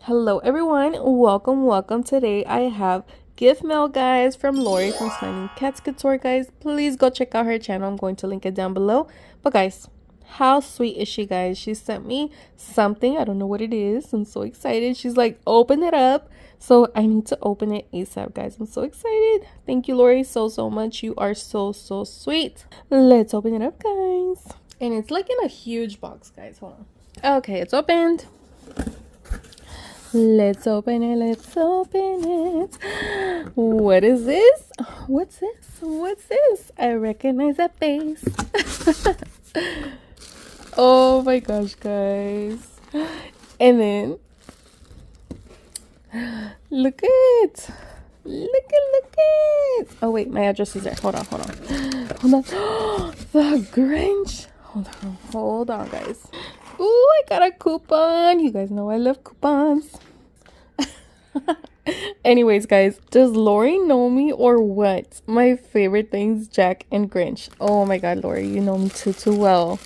Hello everyone, welcome. Today I have gift mail, guys, from Lori from Smiling Cats Couture. Guys, please go check out her channel. I'm going to link it down below. But guys, how sweet is she, guys? She sent me something. I don't know what it is. I'm so excited. She's like, open it up. So I need to open it ASAP, guys. I'm so excited. Thank you, Lori, so much. You are so sweet. Let's open it up, guys. And it's like in a huge box, guys. Hold on. Okay, it's opened. Let's open it. What is this? What's this? I recognize that face. Oh my gosh, guys. And then look it. Oh wait, my address is there. Hold on. The Grinch. Hold on, guys. Ooh, I got a coupon. You guys know I love coupons. Anyways, guys, does Lori know me or what? My favorite things, Jack and Grinch. Oh my god, Lori, you know me too well.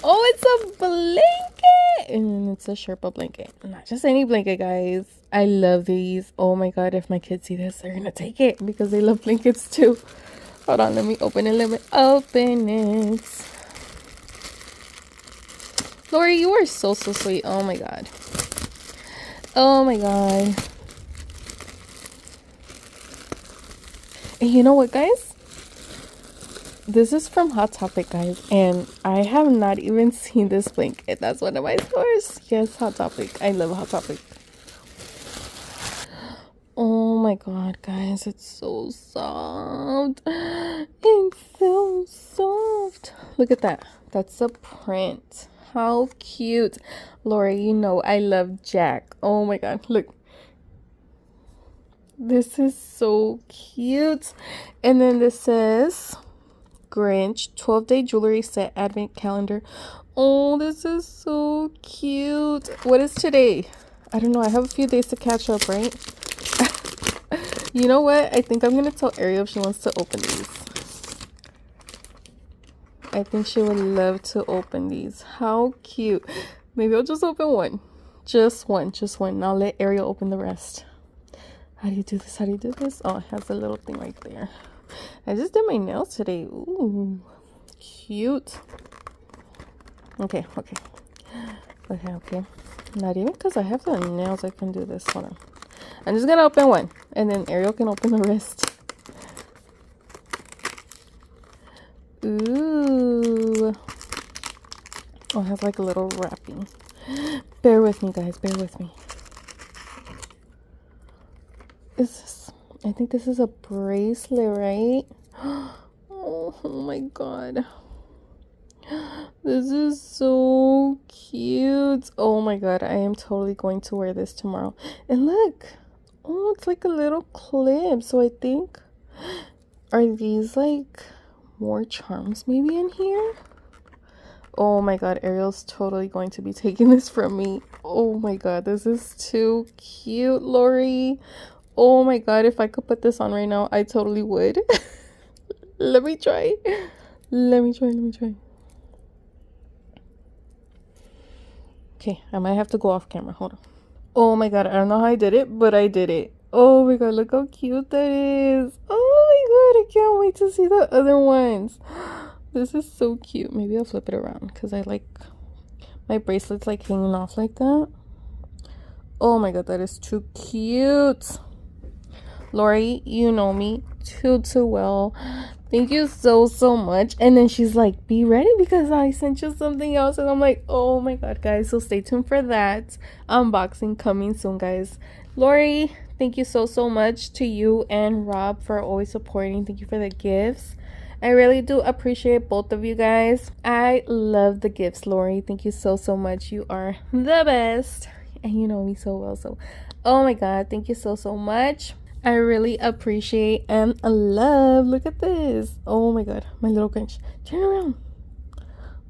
Oh, it's a blanket. And it's a Sherpa blanket. Not just any blanket, guys. I love these. Oh my god, if my kids see this, they're gonna take it because they love blankets too. Hold on, let me open it. Lori, you are so sweet. Oh my god. And you know what, guys? This is from Hot Topic, guys, and I have not even seen this blanket. That's one of my stores. Yes, Hot Topic. I love Hot Topic. Oh my god, guys, it's so soft. Look at that. That's a print. How cute. Lori, you know I love Jack. Oh my god, look. This is so cute. And then this says Grinch 12-day jewelry set advent calendar. Oh, this is so cute. What is today? I don't know. I have a few days to catch up, right? You know what? I think I'm gonna tell Ariel if she wants to open these. I think she would love to open these. How cute. Maybe I'll just open one. Just one. I'll let Ariel open the rest. How do you do this? Oh, it has a little thing right there. I just did my nails today. Ooh, cute. Okay. Not even because I have the nails, I can do this. Hold on. I'm just gonna open one, and then Ariel can open the rest. Ooh. Oh, it has like a little wrapping. Bear with me, guys. I think this is a bracelet, right? Oh my god. This is so cute. Oh my god, I am totally going to wear this tomorrow. And look. Oh, it's like a little clip. So I think, are these like more charms maybe in here? Oh my god, Ariel's totally going to be taking this from me. Oh my god, this is too cute, Lori. Oh my god, if I could put this on right now, I totally would. Let me try. Okay, I might have to go off camera. Hold on. Oh my god, I don't know how I did it, but I did it. Oh my god, look how cute that is. Oh my god, I can't wait to see the other ones. This is so cute. Maybe I'll flip it around because I like my bracelets like hanging off like that. Oh my god, that is too cute. Lori, you know me too well. Thank you so much. And then she's like, be ready because I sent you something else. And I'm like, oh my god, guys. So stay tuned for that unboxing coming soon, guys. Lori, thank you so much to you and Rob for always supporting. Thank you for the gifts. I really do appreciate both of you guys. I love the gifts, Lori. Thank you so much. You are the best. And you know me so well. So, oh my god, thank you so much. I really appreciate and love. Look at this. Oh my god, my little Grinch. Turn around.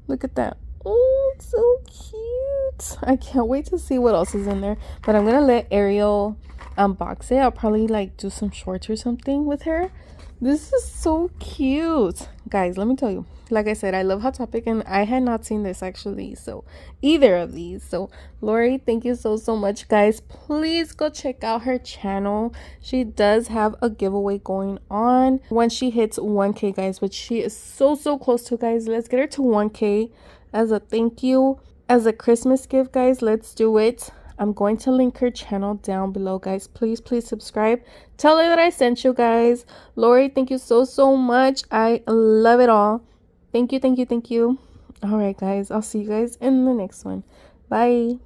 Look at that. Oh, it's so cute. I can't wait to see what else is in there. But I'm gonna let Ariel unbox it. I'll probably like do some shorts or something with her. This is so cute. Guys, let me tell you. Like I said, I love Hot Topic and I had not seen this actually. So either of these. So Lori, thank you so much, guys. Please go check out her channel. She does have a giveaway going on when she hits 1K, guys, which she is so close to, guys. Let's get her to 1K as a thank you, as a Christmas gift, guys. Let's do it. I'm going to link her channel down below, guys. Please subscribe. Tell her that I sent you, guys. Lori, thank you so much. I love it all. Thank you. All right, guys. I'll see you guys in the next one. Bye.